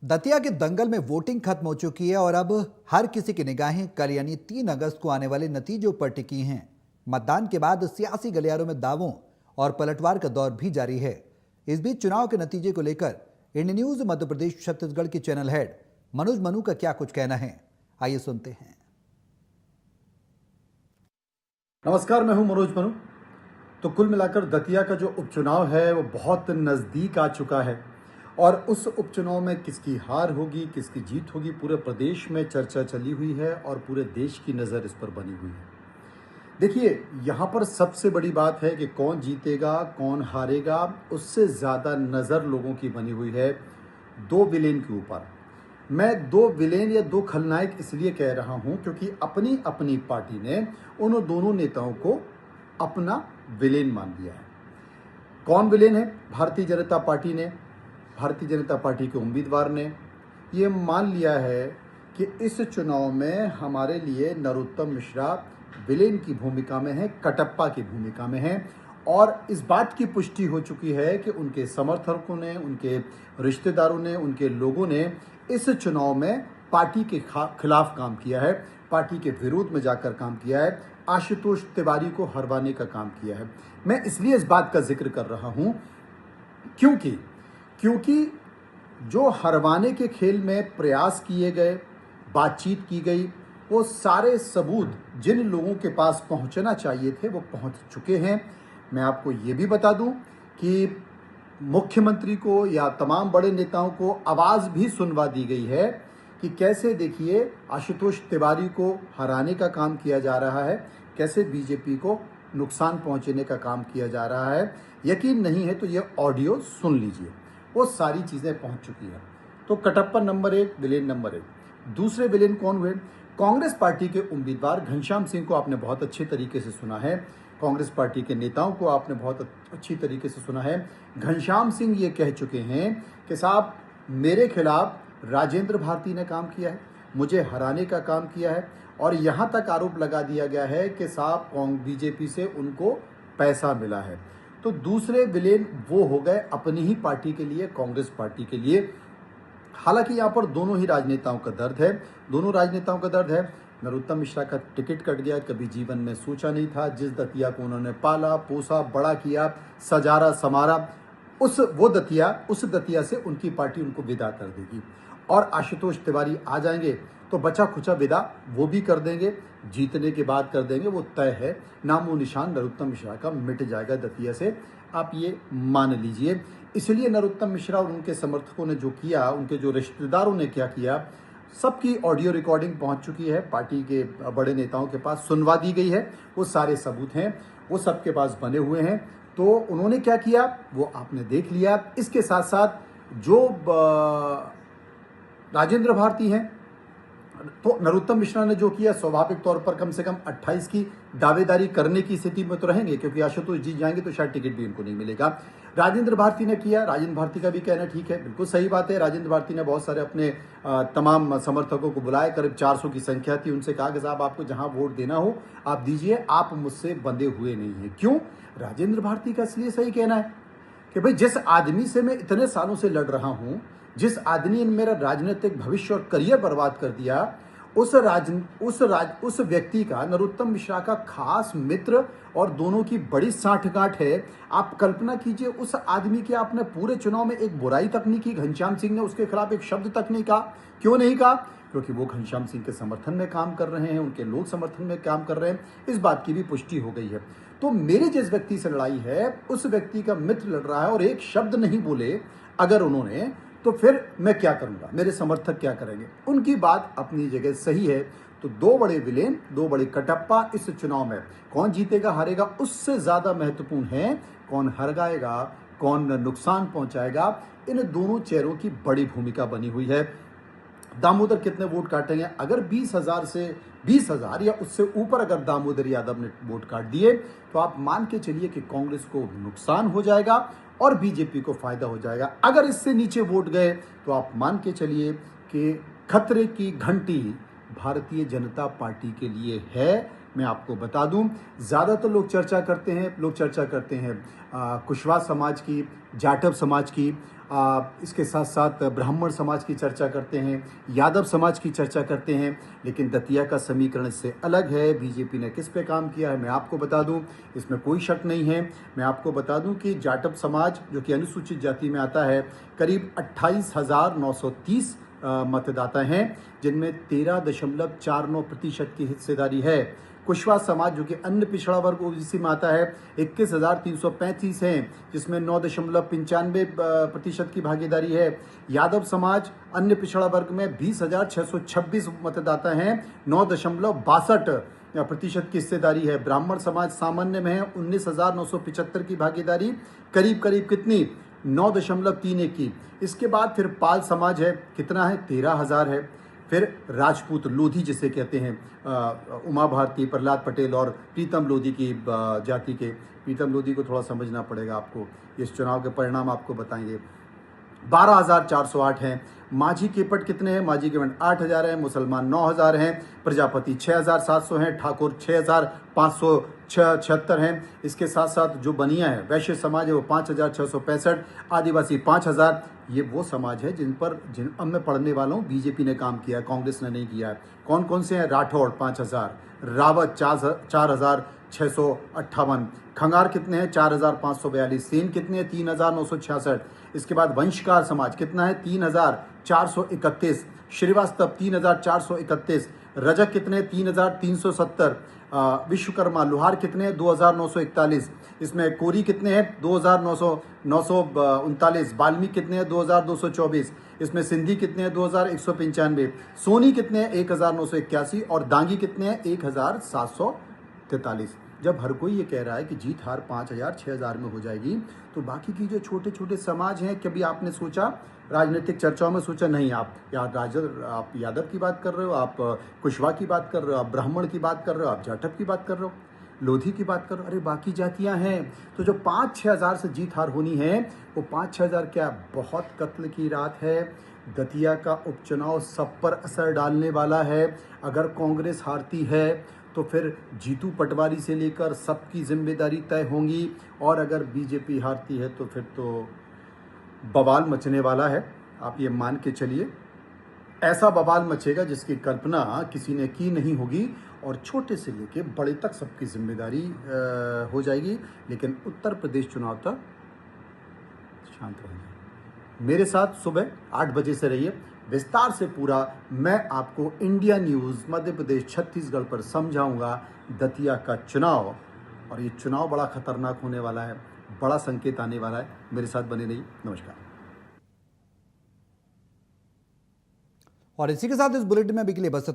दतिया के दंगल में वोटिंग खत्म हो चुकी है और अब हर किसी की निगाहें कल यानी 3 अगस्त को आने वाले नतीजों पर टिकी हैं। मतदान के बाद सियासी गलियारों में दावों और पलटवार का दौर भी जारी है। इस बीच चुनाव के नतीजे को लेकर इंडिया न्यूज मध्य प्रदेश छत्तीसगढ़ की चैनल हेड मनोज मनु का क्या कुछ कहना है, आइए सुनते हैं। नमस्कार, मैं हूं मनोज मनु। तो कुल मिलाकर दतिया का जो उपचुनाव है वो बहुत नज़दीक आ चुका है और उस उपचुनाव में किसकी हार होगी, किसकी जीत होगी, पूरे प्रदेश में चर्चा चली हुई है और पूरे देश की नज़र इस पर बनी हुई है। देखिए, यहाँ पर सबसे बड़ी बात है कि कौन जीतेगा, कौन हारेगा, उससे ज़्यादा नज़र लोगों की बनी हुई है दो विलेन के ऊपर। मैं दो विलेन या दो खलनायक इसलिए कह रहा हूं क्योंकि अपनी अपनी पार्टी ने उन दोनों नेताओं को अपना विलेन मान लिया है। कौन विलेन है? भारतीय जनता पार्टी ने, भारतीय जनता पार्टी के उम्मीदवार ने ये मान लिया है कि इस चुनाव में हमारे लिए नरोत्तम मिश्रा विलेन की भूमिका में है, कटप्पा की भूमिका में है। और इस बात की पुष्टि हो चुकी है कि उनके समर्थकों ने, उनके रिश्तेदारों ने, उनके लोगों ने इस चुनाव में पार्टी के खिलाफ काम किया है, पार्टी के विरोध में जाकर काम किया है, आशुतोष तिवारी को हरवाने का काम किया है। मैं इसलिए इस बात का जिक्र कर रहा हूं क्योंकि जो हरवाने के खेल में प्रयास किए गए, बातचीत की गई, वो सारे सबूत जिन लोगों के पास पहुंचना चाहिए थे वो पहुंच चुके हैं। मैं आपको ये भी बता दूं कि मुख्यमंत्री को या तमाम बड़े नेताओं को आवाज़ भी सुनवा दी गई है कि कैसे, देखिए, आशुतोष तिवारी को हराने का काम किया जा रहा है, कैसे बीजेपी को नुकसान पहुंचाने का काम किया जा रहा है। यकीन नहीं है तो ये ऑडियो सुन लीजिए, वो सारी चीज़ें पहुंच चुकी हैं। तो कटप्पा नंबर 1, विलेन नंबर 1। दूसरे विलेन कौन हुए? कांग्रेस पार्टी के उम्मीदवार घनश्याम सिंह को आपने बहुत अच्छे तरीके से सुना है, कांग्रेस पार्टी के नेताओं को आपने बहुत अच्छी तरीके से सुना है। घनश्याम सिंह ये कह चुके हैं कि साहब, मेरे खिलाफ राजेंद्र भारती ने काम किया है, मुझे हराने का काम किया है और यहाँ तक आरोप लगा दिया गया है कि साहब बीजेपी से उनको पैसा मिला है। तो दूसरे विलेन वो हो गए अपनी ही पार्टी के लिए, कांग्रेस पार्टी के लिए। हालांकि यहाँ पर दोनों ही राजनेताओं का दर्द है, दोनों राजनेताओं का दर्द है। नरोत्तम मिश्रा का टिकट कट गया, कभी जीवन में सोचा नहीं था। जिस दतिया को उन्होंने पाला पोसा, बड़ा किया, सजारा संवारा, उस दतिया से उनकी पार्टी उनको विदा कर देगी और आशुतोष तिवारी आ जाएंगे तो बचा खुचा विदा वो भी कर देंगे, जीतने के बाद कर देंगे, वो तय है। नामो निशान नरोत्तम मिश्रा का मिट जाएगा दतिया से, आप ये मान लीजिए। इसलिए नरोत्तम मिश्रा और उनके समर्थकों ने जो किया, उनके जो रिश्तेदारों ने क्या किया, सबकी ऑडियो रिकॉर्डिंग पहुंच चुकी है, पार्टी के बड़े नेताओं के पास सुनवा दी गई है, वो सारे सबूत हैं, वो सबके पास बने हुए हैं। तो उन्होंने क्या किया वो आपने देख लिया। इसके साथ साथ जो राजेंद्र भारती हैं, तो नरोत्तम मिश्रा ने जो किया, स्वाभाविक तौर पर कम से कम 28 की दावेदारी करने की स्थिति में तो रहेंगे क्योंकि आशुतोष जीत जाएंगे तो शायद टिकट भी उनको नहीं मिलेगा। राजेंद्र भारती ने किया, राजेंद्र भारती का भी कहना ठीक है, बिल्कुल सही बात है। राजेंद्र भारती ने बहुत सारे अपने तमाम समर्थकों को बुलाए, करीब 400 की संख्या थी, उनसे कहा कि साहब आपको जहां वोट देना हो आप दीजिए, आप मुझसे बंधे हुए नहीं है। क्यों? राजेंद्र भारती का इसलिए सही कहना है कि भाई, जिस आदमी से मैं इतने सालों से लड़ रहा हूं, जिस आदमी ने मेरा राजनीतिक भविष्य और करियर बर्बाद कर दिया, उस व्यक्ति का, नरोत्तम मिश्रा का खास मित्र और दोनों की बड़ी साठगांठ है। आप कल्पना कीजिए, उस आदमी की आपने पूरे चुनाव में एक बुराई तक नहीं की, घनश्याम सिंह ने उसके खिलाफ एक शब्द तक नहीं कहा। क्यों नहीं कहा? क्योंकि वो घनश्याम सिंह के समर्थन में काम कर रहे हैं, उनके लोग समर्थन में काम कर रहे हैं। इस बात की भी पुष्टि हो गई है। तो मेरी जिस व्यक्ति से लड़ाई है, उस व्यक्ति का मित्र लड़ रहा है और एक शब्द नहीं बोले अगर उन्होंने, तो फिर मैं क्या करूंगा, मेरे समर्थक क्या करेंगे? उनकी बात अपनी जगह सही है। तो दो बड़े विलेन, दो बड़े कटप्पा इस चुनाव में, कौन जीतेगा हारेगा उससे ज्यादा महत्वपूर्ण है कौन हर जाएगा, कौन नुकसान पहुंचाएगा। इन दोनों चेहरों की बड़ी भूमिका बनी हुई है। दामोदर कितने वोट काटेंगे? अगर 20,000 या उससे ऊपर अगर दामोदर यादव ने वोट काट दिए तो आप मान के चलिए कि कांग्रेस को नुकसान हो जाएगा और बीजेपी को फायदा हो जाएगा। अगर इससे नीचे वोट गए तो आप मान के चलिए कि खतरे की घंटी भारतीय जनता पार्टी के लिए है, मैं आपको बता दूं, ज़्यादातर लोग चर्चा करते हैं कुशवाहा समाज की, जाटव समाज की, इसके साथ साथ ब्राह्मण समाज की चर्चा करते हैं, यादव समाज की चर्चा करते हैं। लेकिन दतिया का समीकरण इससे अलग है। बीजेपी ने किस पे काम किया है मैं आपको बता दूं, इसमें कोई शक नहीं है। मैं आपको बता दूं कि जाटव समाज जो कि अनुसूचित जाति में आता है, करीब 28,930 मतदाता हैं, जिनमें 13.49% की हिस्सेदारी है। कुशवाहा समाज जो कि अन्य पिछड़ा वर्ग ओबीसी में आता है, 21,335 हैं, जिसमें 9.95% की भागीदारी है। यादव समाज अन्य पिछड़ा वर्ग में 20,626 मतदाता हैं, 9.62% की हिस्सेदारी है। ब्राह्मण समाज सामान्य में है, 19,975 की भागीदारी, करीब करीब कितनी 9.31 की। इसके बाद फिर पाल समाज है, कितना है 13,000 है। फिर राजपूत लोधी जिसे कहते हैं, उमा भारती, प्रहलाद पटेल और प्रीतम लोधी की जाति के, प्रीतम लोधी को थोड़ा समझना पड़ेगा आपको, इस चुनाव के परिणाम आपको बताएंगे। 12,408 हैं। माझी केपट कितने हैं? माझी केपट 8,000 हैं, मुसलमान 9,000 हैं, प्रजापति 6,700 हैं, ठाकुर 6,576 हैं। इसके साथ साथ जो बनिया है, वैश्य समाज है, वो 5,665, आदिवासी 5,000। ये वो समाज है जिन अब मैं पढ़ने वाला हूँ, बीजेपी ने काम किया है, कांग्रेस ने नहीं किया है। कौन कौन से हैं? राठौड़ 5,000, रावत 4,658, खंगार कितने हैं? 4,542, सेन कितने हैं? 3,966। इसके बाद वंशकार समाज कितना है? 3,431, श्रीवास्तव 3,431, रजक कितने? 3,370, विश्वकर्मा लोहार कितने? 2,941। इसमें कोरी कितने हैं? 2,939, वाल्मीकि कितने हैं? 2,224। इसमें सिंधी कितने हैं? 2,195, सोनी कितने हैं? 1,981 और दांगी कितने हैं? 1,743। जब हर कोई ये कह रहा है कि जीत हार 5,000 6,000 में हो जाएगी, तो बाकी की जो छोटे छोटे समाज हैं, कभी आपने सोचा राजनीतिक चर्चाओं में सोचा? नहीं। आप यादव की बात कर रहे हो, आप कुशवाहा की बात कर रहे हो, आप ब्राह्मण की बात कर रहे हो, आप जाटव की बात कर रहे हो, लोधी की बात कर रहे हो, अरे बाकी जातियां हैं। तो जो 5-6 हज़ार से जीत हार होनी है, वो 5-6 हज़ार क्या बहुत कत्ल की रात है। दतिया का उपचुनाव सब पर असर डालने वाला है। अगर कांग्रेस हारती है तो फिर जीतू पटवारी से लेकर सबकी जिम्मेदारी तय होंगी, और अगर बीजेपी हारती है तो फिर तो बवाल मचने वाला है। आप ये मान के चलिए, ऐसा बवाल मचेगा जिसकी कल्पना किसी ने की नहीं होगी, और छोटे से लेके बड़े तक सबकी जिम्मेदारी हो जाएगी। लेकिन उत्तर प्रदेश चुनाव तक शांत रहिए। मेरे साथ सुबह 8 बजे से रहिए, विस्तार से पूरा मैं आपको इंडिया न्यूज़ मध्य प्रदेश छत्तीसगढ़ पर समझाऊंगा दतिया का चुनाव। और ये चुनाव बड़ा खतरनाक होने वाला है, बड़ा संकेत आने वाला है। मेरे साथ बने रहिए। नमस्कार। और इसी के साथ इस बुलेटिन में अभी के लिए बस